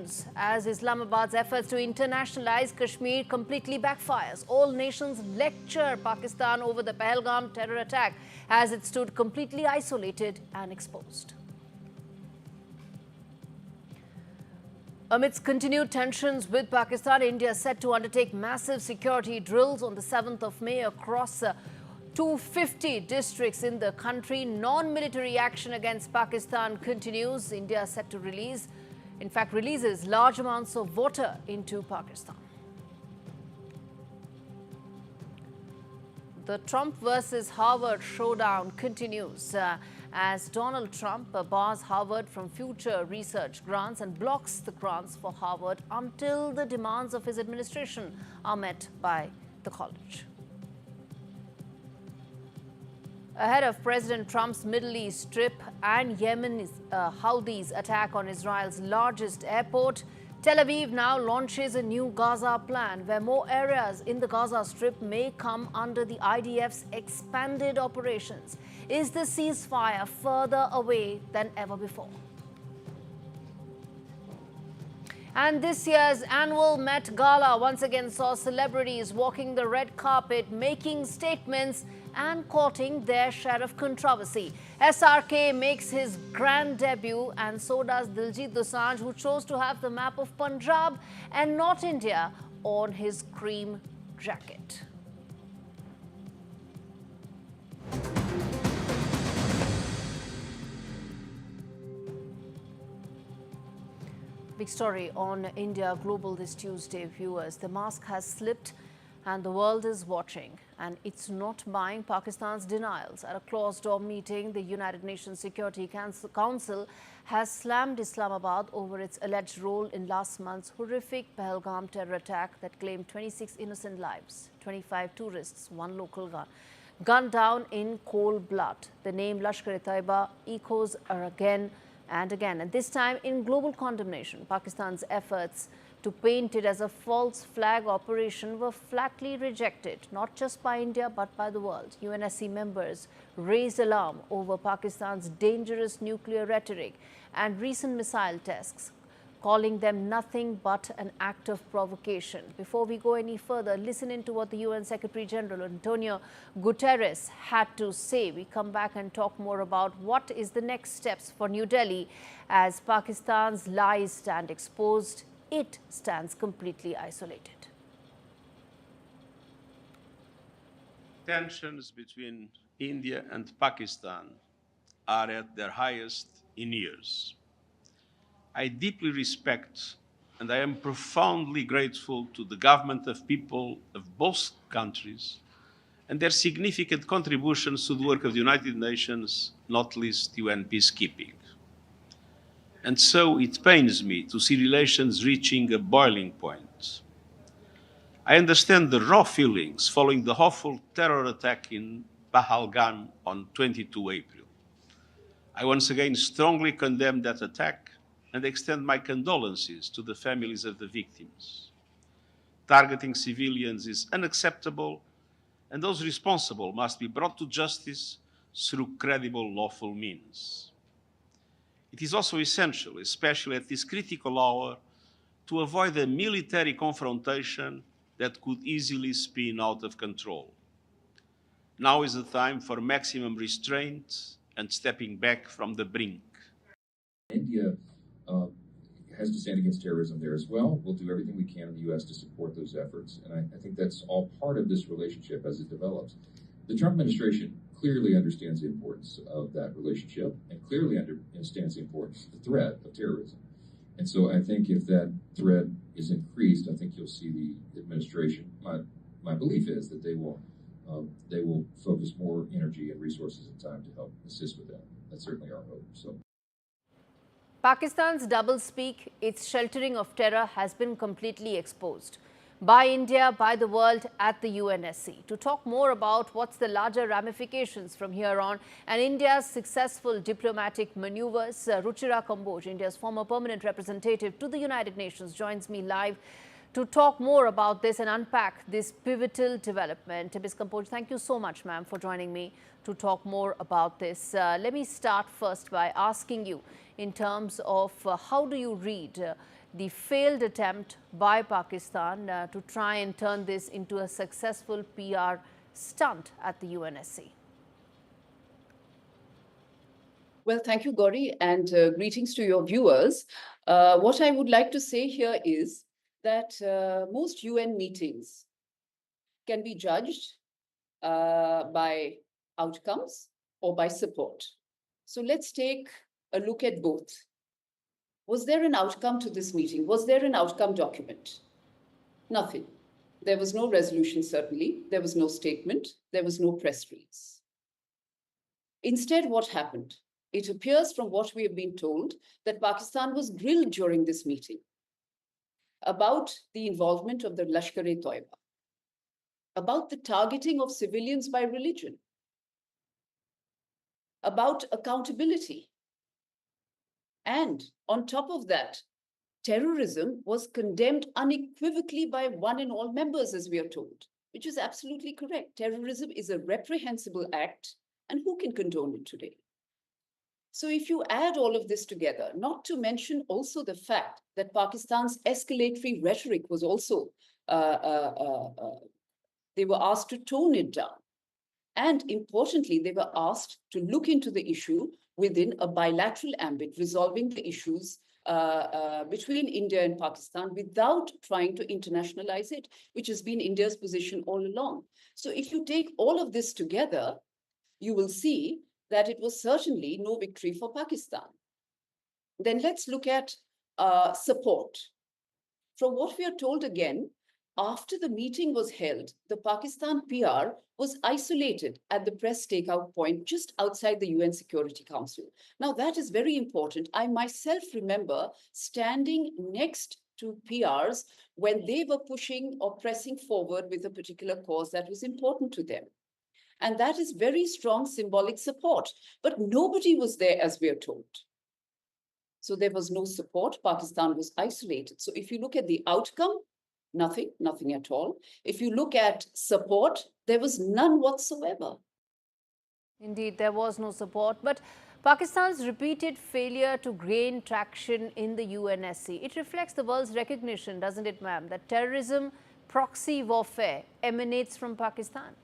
tensions as Islamabad's efforts to internationalize Kashmir completely backfires. All nations lecture Pakistan over the Pahalgam terror attack as it stood completely isolated and exposed. Amidst continued tensions with Pakistan, India is set to undertake massive security drills on the 7th of May across 250 districts in the country. Non-military action against Pakistan continues. India is set to releases large amounts of water into Pakistan. The Trump versus Harvard showdown continues as Donald Trump bars Harvard from future research grants and blocks the grants for Harvard until the demands of his administration are met by the college. Ahead of President Trump's Middle East trip and Yemen's Houthis' attack on Israel's largest airport, Tel Aviv now launches a new Gaza plan where more areas in the Gaza Strip may come under the IDF's expanded operations. Is the ceasefire further away than ever before? And this year's annual Met Gala once again saw celebrities walking the red carpet, making statements and courting their share of controversy. SRK makes his grand debut, and so does Diljit Dosanjh, who chose to have the map of Punjab and not India on his cream jacket. Big story on India Global this Tuesday, viewers. The mask has slipped and the world is watching, and it's not buying Pakistan's denials. At a closed-door meeting, the United Nations Security Council has slammed Islamabad over its alleged role in last month's horrific Pahalgam terror attack that claimed 26 innocent lives, 25 tourists, one local gunned down in cold blood. The name Lashkar-e-Taiba echoes again and again, and this time in global condemnation. Pakistan's efforts to paint it as a false flag operation were flatly rejected, not just by India but by the world. UNSC members raised alarm over Pakistan's dangerous nuclear rhetoric and recent missile tests, calling them nothing but an act of provocation. Before we go any further, listen into what the UN Secretary General Antonio Guterres had to say. We come back and talk more about what is the next steps for New Delhi as Pakistan's lies stand exposed. It stands completely isolated. Tensions between India and Pakistan are at their highest in years. I deeply respect and I am profoundly grateful to the government of people of both countries and their significant contributions to the work of the United Nations, not least UN peacekeeping. And so it pains me to see relations reaching a boiling point. I understand the raw feelings following the awful terror attack in Pahalgam on 22 April. I once again strongly condemn that attack and extend my condolences to the families of the victims. Targeting civilians is unacceptable, and those responsible must be brought to justice through credible lawful means. It is also essential, especially at this critical hour, to avoid a military confrontation that could easily spin out of control. Now is the time for maximum restraint and stepping back from the brink. India has to stand against terrorism there as well. We'll do everything we can in the U.S. to support those efforts, and I think that's all part of this relationship as it develops. The Trump administration clearly understands the importance of that relationship and clearly understands the importance of the threat of terrorism. And so I think if that threat is increased, I think you'll see the administration, my belief is that they will focus more energy and resources and time to help assist with that. That's certainly our hope. So. Pakistan's doublespeak, its sheltering of terror has been completely exposed by India, by the world, at the UNSC. To talk more about what's the larger ramifications from here on and India's successful diplomatic maneuvers, Ruchira Kamboj, India's former permanent representative to the United Nations, joins me live to talk more about this and unpack this pivotal development. Ms. Kamboj, thank you so much, ma'am, for joining me to talk more about this. Let me start first by asking you in terms of how do you read the failed attempt by Pakistan to try and turn this into a successful PR stunt at the UNSC? Well, thank you, Gauri, and greetings to your viewers. What I would like to say here is that most UN meetings can be judged by outcomes or by support. So let's take a look at both. Was there an outcome to this meeting? Was there an outcome document? Nothing. There was no resolution, certainly. There was no statement. There was no press release. Instead, what happened? It appears from what we have been told that Pakistan was grilled during this meeting about the involvement of the Lashkar-e-Toiba, about the targeting of civilians by religion, about accountability. And on top of that, terrorism was condemned unequivocally by one and all members, as we are told, which is absolutely correct. Terrorism is a reprehensible act, and who can condone it today? So if you add all of this together, not to mention also the fact that Pakistan's escalatory rhetoric was also, they were asked to tone it down. And importantly, they were asked to look into the issue within a bilateral ambit, resolving the issues between India and Pakistan without trying to internationalize it, which has been India's position all along. So if you take all of this together, you will see that it was certainly no victory for Pakistan. Then let's look at support. From what we are told again, after the meeting was held, the Pakistan PR was isolated at the press takeout point just outside the UN Security Council. Now that is very important. I myself remember standing next to PRs when they were pushing or pressing forward with a particular cause that was important to them. And that is very strong symbolic support. But nobody was there, as we are told. So there was no support. Pakistan was isolated. So if you look at the outcome, nothing at all. If you look at support, there was none whatsoever. Indeed, there was no support. But Pakistan's repeated failure to gain traction in the UNSC, it reflects the world's recognition, doesn't it, ma'am, that terrorism, proxy warfare emanates from Pakistan?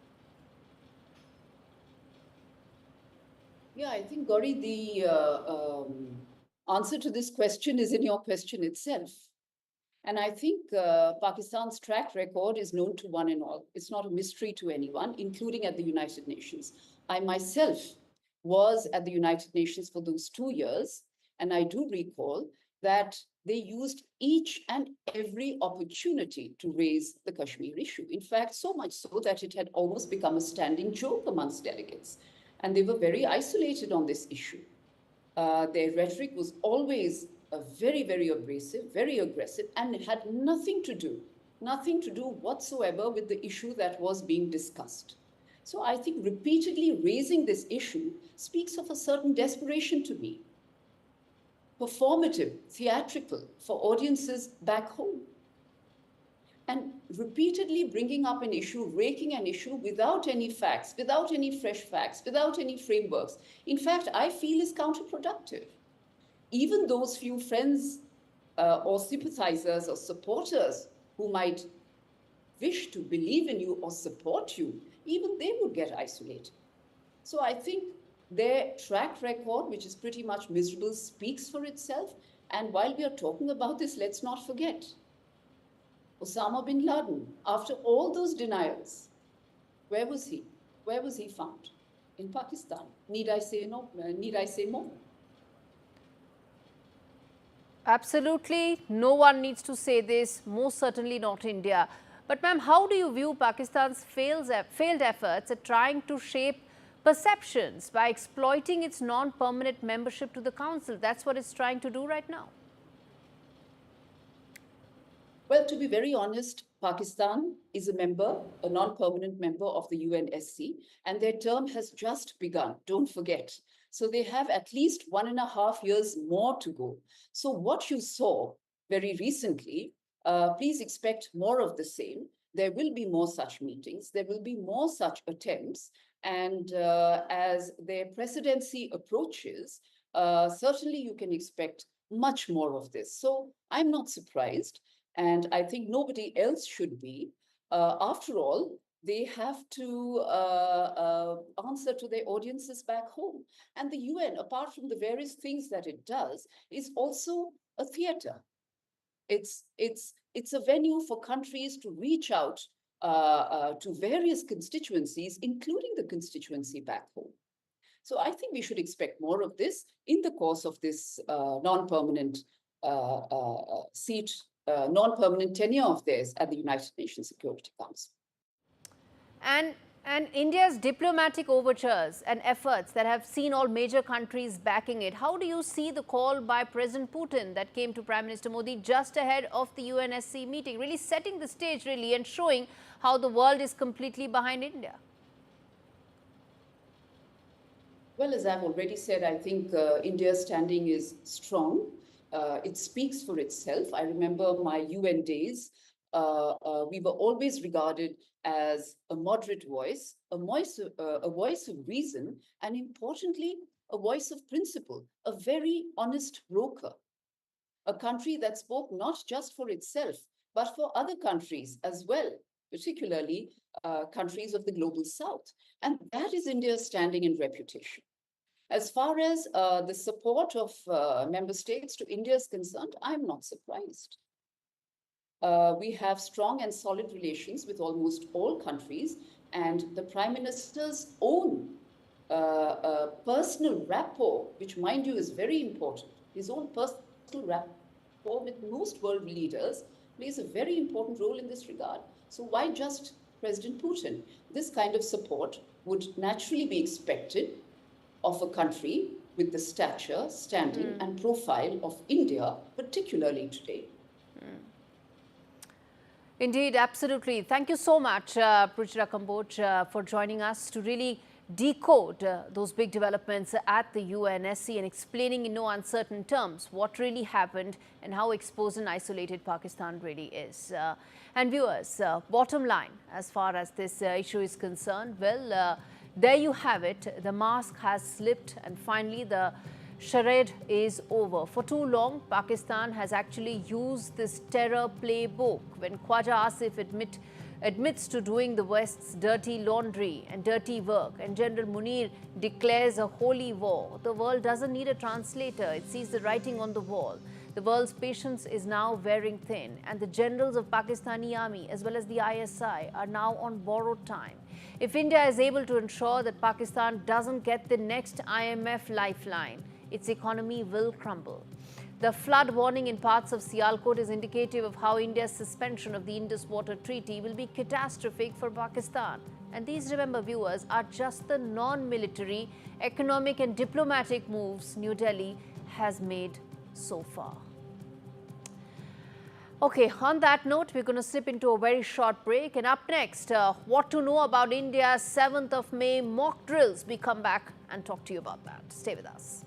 Yeah, I think, Gauri, the answer to this question is in your question itself. And I think Pakistan's track record is known to one and all. It's not a mystery to anyone, including at the United Nations. I myself was at the United Nations for those 2 years, and I do recall that they used each and every opportunity to raise the Kashmir issue. In fact, so much so that it had almost become a standing joke amongst delegates. And they were very isolated on this issue. Their rhetoric was always very, very abrasive, very aggressive, and it had nothing to do whatsoever with the issue that was being discussed. So I think repeatedly raising this issue speaks of a certain desperation to me. Performative, theatrical for audiences back home. And repeatedly bringing up an issue, raking an issue without any facts, without any fresh facts, without any frameworks, in fact, I feel is counterproductive. Even those few friends or sympathizers or supporters who might wish to believe in you or support you, even they would get isolated. So I think their track record, which is pretty much miserable, speaks for itself. And while we are talking about this, let's not forget, Osama bin Laden, after all those denials, where was he? Where was he found? In Pakistan. Need I say no? Need I say more? Absolutely. No one needs to say this, most certainly not India. But ma'am, how do you view Pakistan's failed efforts at trying to shape perceptions by exploiting its non-permanent membership to the Council? That's what it's trying to do right now. Well, to be very honest, Pakistan is a member, a non-permanent member of the UNSC, and their term has just begun, don't forget. So they have at least 1.5 years more to go. So what you saw very recently, please expect more of the same. There will be more such meetings. There will be more such attempts. And as their presidency approaches, certainly you can expect much more of this. So I'm not surprised, and I think nobody else should be. After all, they have to answer to their audiences back home. And the UN, apart from the various things that it does, is also a theater. It's a venue for countries to reach out to various constituencies, including the constituency back home. So I think we should expect more of this in the course of this non-permanent non-permanent tenure of theirs at the United Nations Security Council. And India's diplomatic overtures and efforts that have seen all major countries backing it, how do you see the call by President Putin that came to Prime Minister Modi just ahead of the UNSC meeting, really setting the stage really and showing how the world is completely behind India? Well, as I've already said, I think India's standing is strong. It speaks for itself. I remember my UN days. We were always regarded as a moderate voice, a voice of reason, and importantly, a voice of principle, a very honest broker, a country that spoke not just for itself, but for other countries as well, particularly countries of the global south. And that is India's standing and reputation. As far as the support of member states to India is concerned, I'm not surprised. We have strong and solid relations with almost all countries, and the Prime Minister's own personal rapport, which mind you is very important, his own personal rapport with most world leaders plays a very important role in this regard. So why just President Putin? This kind of support would naturally be expected of a country with the stature, standing, and profile of India, particularly today. Indeed, absolutely. Thank you so much, Ruchira Kamboj, for joining us to really decode those big developments at the UNSC and explaining in no uncertain terms what really happened and how exposed and isolated Pakistan really is. And viewers, bottom line, as far as this issue is concerned, well, there you have it. The mask has slipped and finally the charade is over. For too long, Pakistan has actually used this terror playbook. When Khwaja Asif admits to doing the West's dirty laundry and dirty work, and General Munir declares a holy war, the world doesn't need a translator. It sees the writing on the wall. The world's patience is now wearing thin, and the generals of Pakistani army as well as the ISI are now on borrowed time. If India is able to ensure that Pakistan doesn't get the next IMF lifeline, its economy will crumble. The flood warning in parts of Sialkot is indicative of how India's suspension of the Indus Water Treaty will be catastrophic for Pakistan. And these, remember viewers, are just the non-military, economic and diplomatic moves New Delhi has made so far. Okay, on that note, we're going to slip into a very short break. And up next, what to know about India's 7th of May mock drills. We come back and talk to you about that. Stay with us.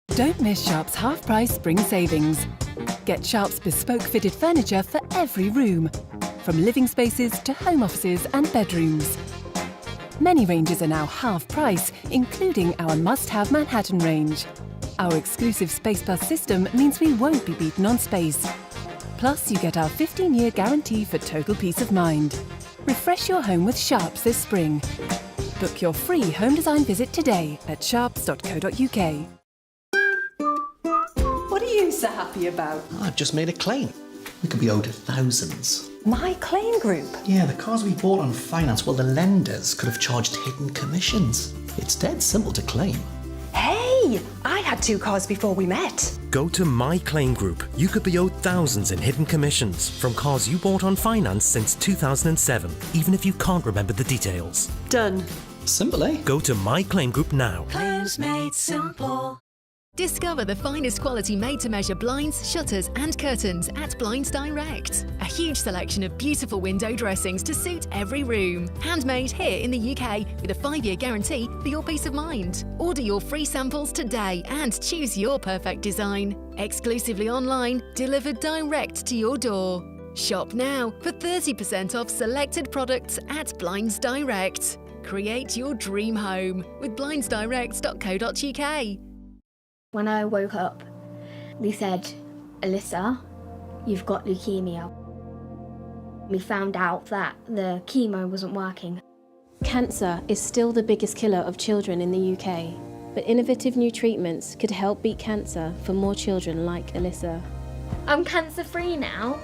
Don't miss Sharp's half-price spring savings. Get Sharp's bespoke fitted furniture for every room, from living spaces to home offices and bedrooms. Many ranges are now half price, including our must-have Manhattan range. Our exclusive Space Plus system means we won't be beaten on space. Plus, you get our 15-year guarantee for total peace of mind. Refresh your home with Sharps this spring. Book your free home design visit today at sharps.co.uk. What are you so happy about? I've just made a claim. We could be owed thousands. My claim group? Yeah, the cars we bought on finance, well, the lenders could have charged hidden commissions. It's dead simple to claim. Hey, I had 2 cars before we met. Go to My Claim Group. You could be owed thousands in hidden commissions from cars you bought on finance since 2007, even if you can't remember the details. Done. Simple, eh? Go to My Claim Group now. Claims made simple. Discover the finest quality made-to-measure blinds, shutters and curtains at Blinds Direct. A huge selection of beautiful window dressings to suit every room. Handmade here in the UK with a 5-year guarantee for your peace of mind. Order your free samples today and choose your perfect design. Exclusively online, delivered direct to your door. Shop now for 30% off selected products at Blinds Direct. Create your dream home with blindsdirect.co.uk. When I woke up, they said, "Alyssa, you've got leukemia." We found out that the chemo wasn't working. Cancer is still the biggest killer of children in the UK, but innovative new treatments could help beat cancer for more children like Alyssa. I'm cancer-free now.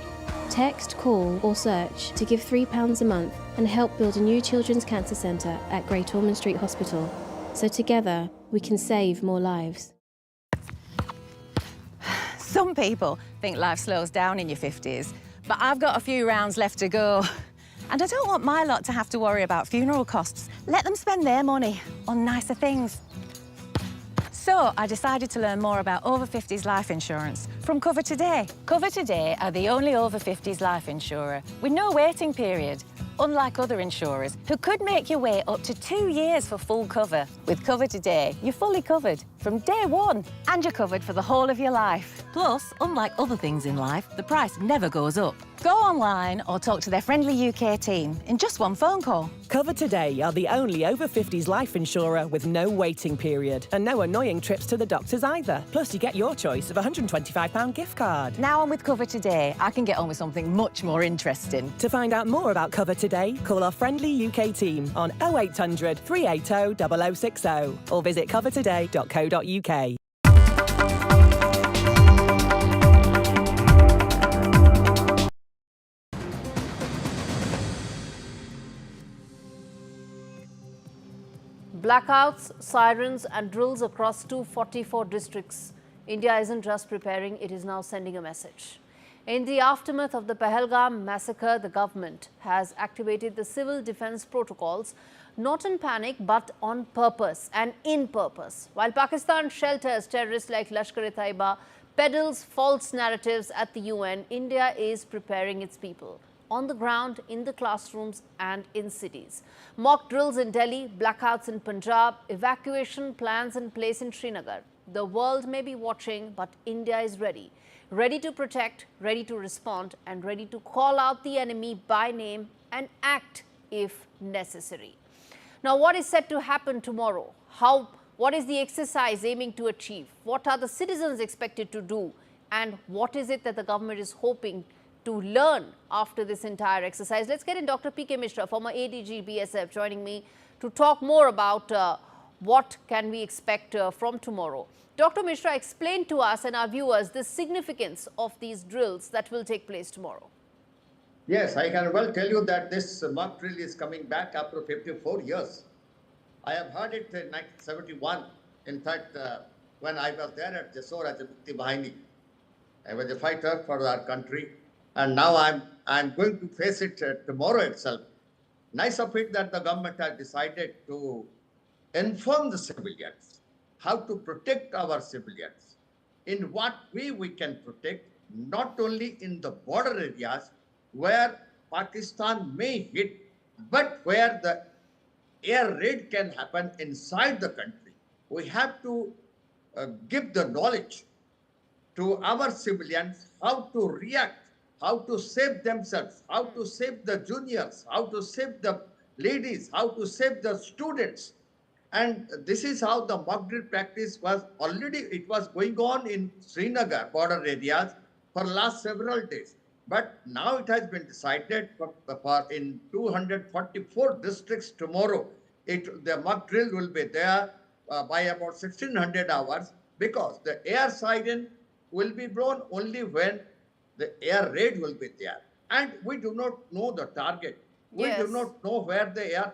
Text, call or search to give £3 a month and help build a new children's cancer centre at Great Ormond Street Hospital. So together we can save more lives. Some people think life slows down in your 50s, but I've got a few rounds left to go. And I don't want my lot to have to worry about funeral costs. Let them spend their money on nicer things. So I decided to learn more about over 50s life insurance from Cover Today. Cover Today are the only over 50s life insurer with no waiting period, unlike other insurers who could make you wait up to 2 years for full cover. With Cover Today, you're fully covered from day one, and you're covered for the whole of your life. Plus, unlike other things in life, the price never goes up. Go online or talk to their friendly UK team in just one phone call. Cover Today are the only over 50s life insurer with no waiting period and no annoying trips to the doctors either. Plus, you get your choice of a £125 gift card. Now I'm with Cover Today, I can get on with something much more interesting. To find out more about Cover Today, call our friendly UK team on 0800 380 0060 or visit covertoday.co.uk. Blackouts, sirens and drills across 244 districts. India isn't just preparing, it is now sending a message. In the aftermath of the Pahalgam massacre, the government has activated the civil defense protocols, not in panic but on purpose and in purpose. While Pakistan shelters terrorists like Lashkar-e-Taiba, peddles false narratives at the UN, India is preparing its people on the ground, in the classrooms and in cities. Mock drills in Delhi, blackouts in Punjab, evacuation plans in place in Srinagar. The world may be watching, but India is ready. Ready to protect, ready to respond, and ready to call out the enemy by name and act if necessary. Now, what is set to happen tomorrow? What is the exercise aiming to achieve? What are the citizens expected to do? And what is it that the government is hoping to learn after this entire exercise? Let's get in Dr. P.K. Mishra, former ADG BSF, joining me to talk more about what can we expect from tomorrow. Dr. Mishra, explain to us and our viewers the significance of these drills that will take place tomorrow. Yes, I can well tell you that this mock drill is coming back after 54 years. I have heard it in 1971. In fact, when I was there at Jessore as a Mukti Bahini, I was a fighter for our country. And now I'm going to face it tomorrow itself. Nice of it that the government has decided to inform the civilians how to protect our civilians, in what way we can protect, not only in the border areas where Pakistan may hit, but where the air raid can happen inside the country. We have to give the knowledge to our civilians how to react, how to save themselves, how to save the juniors, how to save the ladies, how to save the students. And this is how the mock drill practice was already, it was going on in Srinagar border areas for last several days. But now it has been decided for in 244 districts tomorrow, the mock drill will be there by about 1600 hours, because the air siren will be blown only when the air raid will be there. And we do not know the target. Yes. We do not know where the air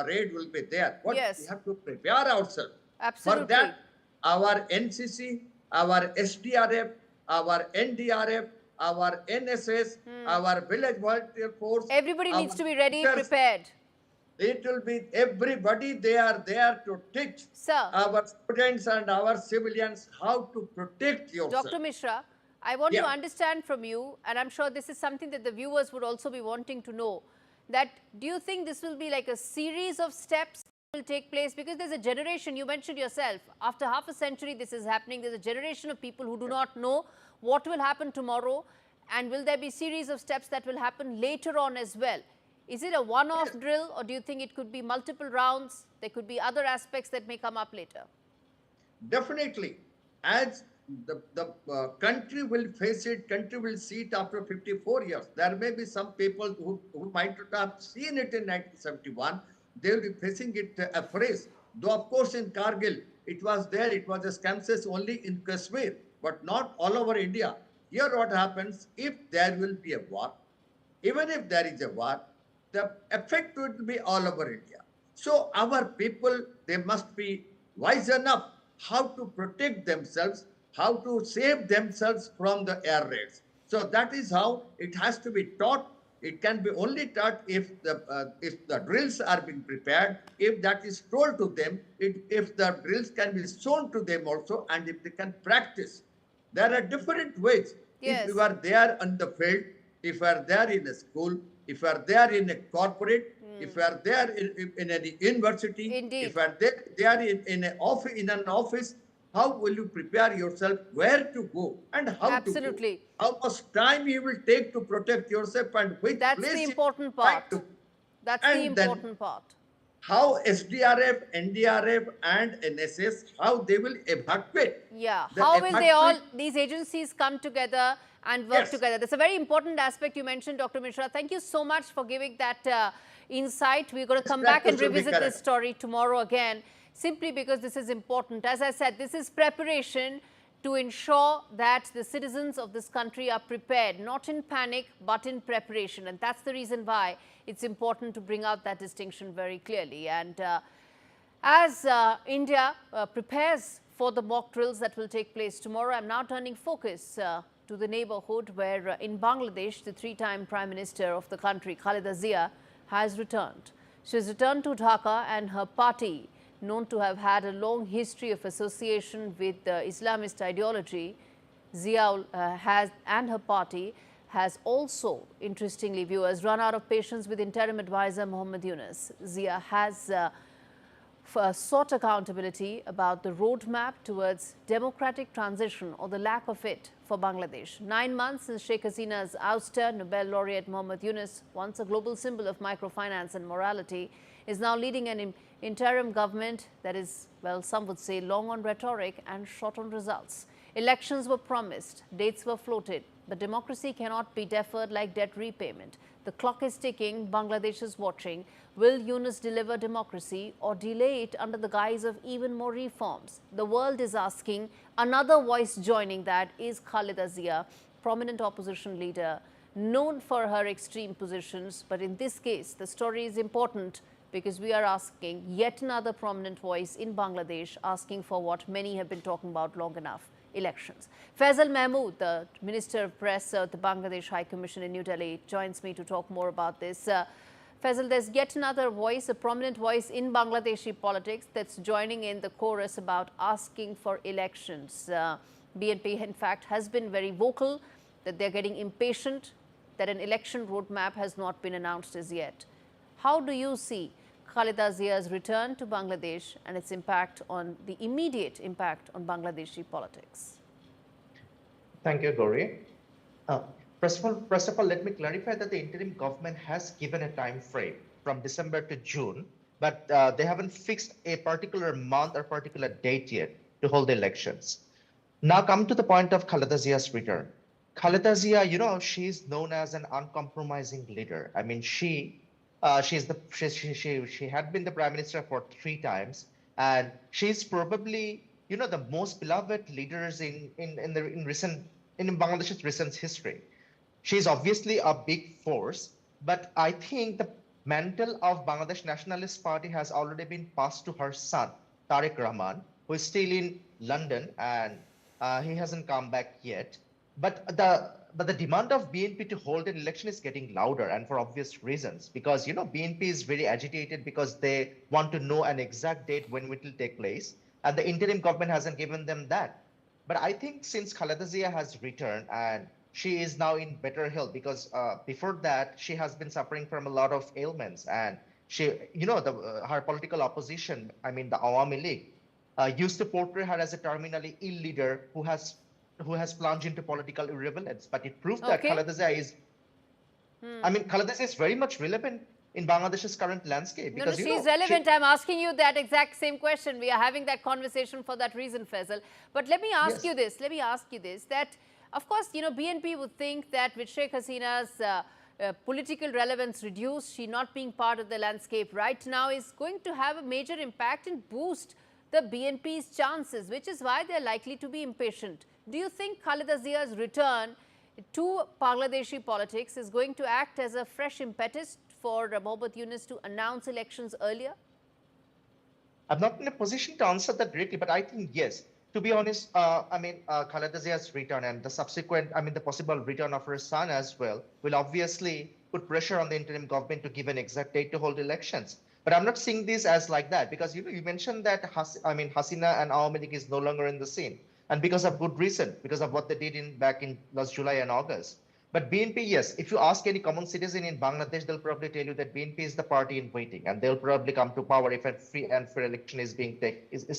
raid will be there. But Yes. we have to prepare ourselves. Absolutely. For that, our NCC, our SDRF, our NDRF, our NSS, our village volunteer force. Everybody needs to be ready, teachers, prepared. It will be everybody, they are there to teach our students and our civilians how to protect yourself. Dr. Mishra, I want to understand from you, and I'm sure this is something that the viewers would also be wanting to know, that do you think this will be like a series of steps that will take place? Because there's a generation, you mentioned yourself, after half a century this is happening, there's a generation of people who do not know what will happen tomorrow. And will there be series of steps that will happen later on as well? Is it a one-off drill, or do you think it could be multiple rounds? There could be other aspects that may come up later. Definitely. As the country will face it, country will see it after 54 years. There may be some people who might not have seen it in 1971. They will be facing it afresh. Though, of course, in Kargil, it was there. It was a skirmishes only in Kashmir, but not all over India. Here what happens, if there will be a war, even if there is a war, the effect will be all over India. So our people, they must be wise enough how to protect themselves, how to save themselves from the air raids. So that is how it has to be taught. It can be only taught if the drills are being prepared, if that is told to them, if the drills can be shown to them also, and if they can practice. There are different ways. Yes. If you are there on the field, if you are there in a school, if you are there in a corporate, if you are there in a university, Indeed. if you are there in an office, how will you prepare yourself, where to go and how Absolutely. to go? How much time you will take to protect yourself and which That's place the you important like part. to. That's the And then important part. how SDRF, NDRF and NSS, how they will evacuate. Yeah, The how will they all, evacuate- these agencies come together and work Yes. together? That's a very important aspect you mentioned, Dr. Mishra. Thank you so much for giving that insight. We're going to come back and absolutely revisit this correct. story tomorrow again, simply because this is important. As I said, this is preparation to ensure that the citizens of this country are prepared, not in panic, but in preparation. And that's the reason why it's important to bring out that distinction very clearly. And as India prepares for the mock drills that will take place tomorrow, I'm now turning focus to the neighborhood where in Bangladesh, the three-time Prime Minister of the country, Khaleda Zia, has returned. She has returned to Dhaka, and her party, known to have had a long history of association with Islamist ideology, Zia and her party has also, interestingly, viewers, run out of patience with interim advisor Muhammad Yunus. Zia has sought accountability about the roadmap towards democratic transition, or the lack of it, for Bangladesh. 9 months since Sheikh Hasina's ouster, Nobel laureate Muhammad Yunus, once a global symbol of microfinance and morality, is now leading an interim government that is, well, some would say long on rhetoric and short on results. Elections were promised, dates were floated, but democracy cannot be deferred like debt repayment. The clock is ticking, Bangladesh is watching. Will Yunus deliver democracy or delay it under the guise of even more reforms? The world is asking. Another voice joining that is Khaleda Zia, prominent opposition leader, known for her extreme positions. But in this case, the story is important because we are asking yet another prominent voice in Bangladesh, asking for what many have been talking about long enough: elections. Faisal Mahmood, the Minister of Press at the Bangladesh High Commission in New Delhi, joins me to talk more about this. Faisal, there's yet another voice, a prominent voice in Bangladeshi politics that's joining in the chorus about asking for elections. BNP, in fact, has been very vocal that they're getting impatient that an election roadmap has not been announced as yet. How do you see Khaleda Zia's return to Bangladesh and its impact on the immediate impact on Bangladeshi politics? Thank you, Gauri. First of all, let me clarify that the interim government has given a time frame from December to June, but they haven't fixed a particular month or particular date yet to hold the elections. Now come to the point of Khaleda Zia's return. Khaleda Zia, you know, she's known as an uncompromising leader. I mean, she had been the prime minister for 3 times, and she's probably, you know, the most beloved leaders in Bangladesh's recent history. She's obviously a big force, but I think the mantle of Bangladesh Nationalist Party has already been passed to her son, Tariq Rahman, who is still in London, and he hasn't come back yet. But the demand of BNP to hold an election is getting louder, and for obvious reasons, because, you know, BNP is very agitated because they want to know an exact date when it will take place, and the interim government hasn't given them that. But I think since Khaleda Zia has returned, and she is now in better health, because before that she has been suffering from a lot of ailments, and she, you know, her political opposition, I mean the Awami League, used to portray her as a terminally ill leader who has who has plunged into political irrelevance, but it proved that Okay. Khaleda Zia is. I mean, Khaleda Zia is very much relevant in Bangladesh's current landscape. No, Because, no, you know, she's relevant. I'm asking you that exact same question. We are having that conversation for that reason, Faisal. But let me ask you this. Let me ask you this. That, of course, you know, BNP would think that with Sheikh Hasina's political relevance reduced, she not being part of the landscape right now is going to have a major impact and boost the BNP's chances, which is why they're likely to be impatient. Do you think Khaleda Zia's return to Bangladeshi politics is going to act as a fresh impetus for Mohammad Yunus to announce elections earlier? I'm not in a position to answer that directly, but I think yes. To be honest, Khaleda Zia's return and the subsequent, the possible return of her son as well, will obviously put pressure on the interim government to give an exact date to hold elections. But I'm not seeing this as like that, because you mentioned that Hasina and Awami League is no longer in the scene, and because of good reason, because of what they did back in last July and August. But BNP, yes, if you ask any common citizen in Bangladesh, they'll probably tell you that BNP is the party in waiting, and they'll probably come to power if a free and fair election is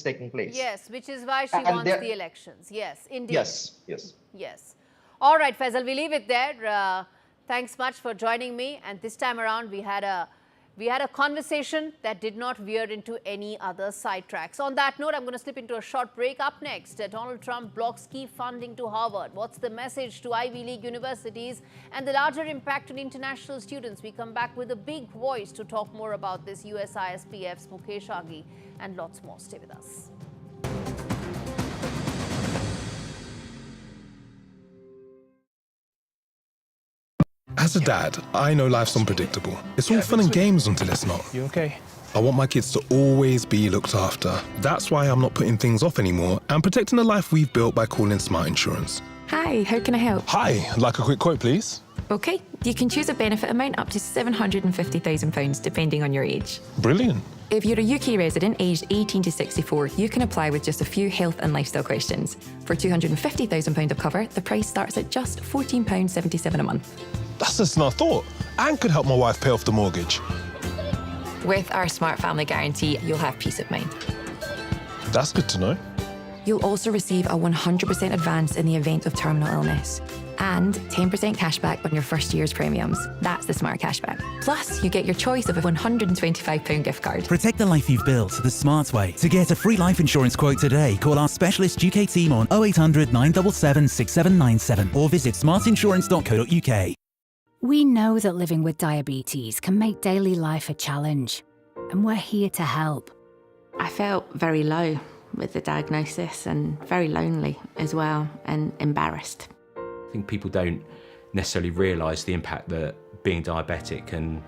taking place. Yes, which is why she wants the elections. Yes, indeed. Yes. All right, Faisal, we leave it there. Thanks much for joining me. And this time around, we had a conversation that did not veer into any other sidetracks. On that note, I'm going to slip into a short break. Up next, Donald Trump blocks key funding to Harvard. What's the message to Ivy League universities and the larger impact on international students? We come back with a big voice to talk more about this. USISPF's Mukesh Aghi and lots more. Stay with us. As a dad, I know life's unpredictable. It's all fun and games until it's not. You okay? I want my kids to always be looked after. That's why I'm not putting things off anymore and protecting the life we've built by calling Smart Insurance. Hi, how can I help? Hi, like a quick quote, please. Okay, you can choose a benefit amount up to £750,000 depending on your age. Brilliant. If you're a UK resident aged 18 to 64, you can apply with just a few health and lifestyle questions. For £250,000 of cover, the price starts at just £14.77 a month. That's less than I thought, and could help my wife pay off the mortgage. With our Smart Family Guarantee, you'll have peace of mind. That's good to know. You'll also receive a 100% advance in the event of terminal illness and 10% cashback on your first year's premiums. That's the Smart Cashback. Plus, you get your choice of a £125 gift card. Protect the life you've built the smart way. To get a free life insurance quote today, call our specialist UK team on 0800 977 6797 or visit smartinsurance.co.uk. We know that living with diabetes can make daily life a challenge, and we're here to help. I felt very low with the diagnosis and very lonely as well and embarrassed. I think people don't necessarily realise the impact that being diabetic can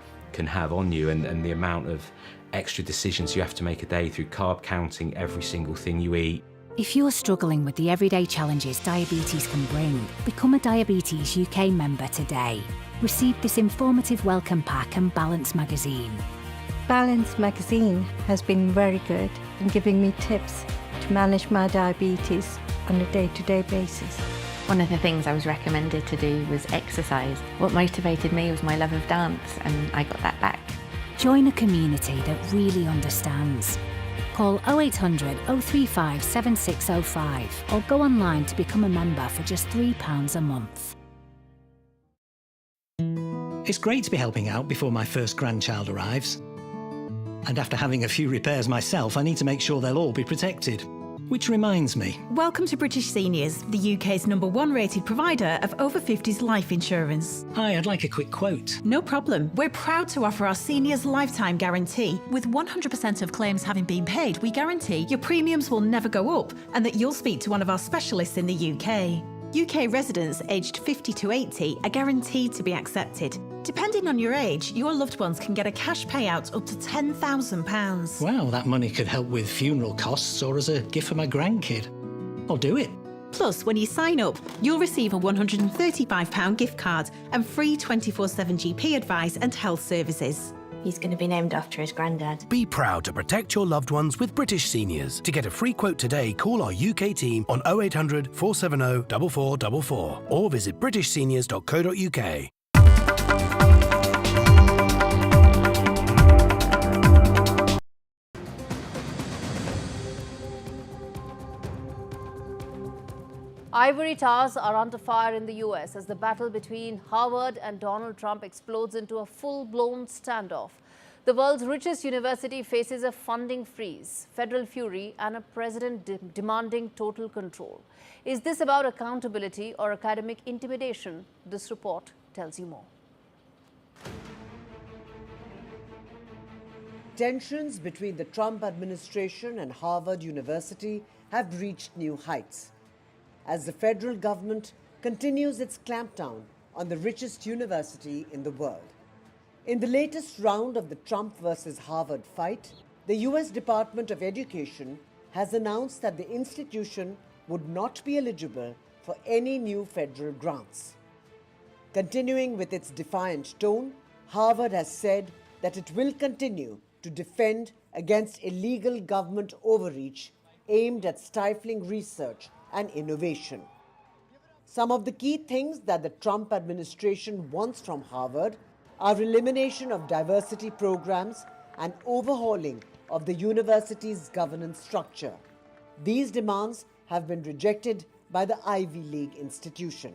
have on you and the amount of extra decisions you have to make a day through carb counting every single thing you eat. If you're struggling with the everyday challenges diabetes can bring, become a Diabetes UK member today. Receive this informative welcome pack and Balance magazine. Balance magazine has been very good in giving me tips to manage my diabetes on a day-to-day basis. One of the things I was recommended to do was exercise. What motivated me was my love of dance, and I got that back. Join a community that really understands. Call 0800 035 7605 or go online to become a member for just £3 a month. It's great to be helping out before my first grandchild arrives. And after having a few repairs myself, I need to make sure they'll all be protected. Which reminds me. Welcome to British Seniors, the UK's #1 rated provider of over 50s life insurance. Hi, I'd like a quick quote. No problem. We're proud to offer our seniors lifetime guarantee. With 100% of claims having been paid, we guarantee your premiums will never go up and that you'll speak to one of our specialists in the UK. UK residents aged 50 to 80 are guaranteed to be accepted. Depending on your age, your loved ones can get a cash payout up to £10,000. Wow, that money could help with funeral costs or as a gift for my grandkid. I'll do it. Plus, when you sign up, you'll receive a £135 gift card and free 24/7 GP advice and health services. He's going to be named after his granddad. Be proud to protect your loved ones with British Seniors. To get a free quote today, call our UK team on 0800 470 4444 or visit britishseniors.co.uk. Ivory towers are under fire in the US as the battle between Harvard and Donald Trump explodes into a full-blown standoff. The world's richest university faces a funding freeze, federal fury, and a president demanding total control. Is this about accountability or academic intimidation? This report tells you more. Tensions between the Trump administration and Harvard University have reached new heights as the federal government continues its clampdown on the richest university in the world. In the latest round of the Trump versus Harvard fight, the US Department of Education has announced that the institution would not be eligible for any new federal grants. Continuing with its defiant tone, Harvard has said that it will continue to defend against illegal government overreach aimed at stifling research and innovation. Some of the key things that the Trump administration wants from Harvard are elimination of diversity programs and overhauling of the university's governance structure. These demands have been rejected by the Ivy League institution.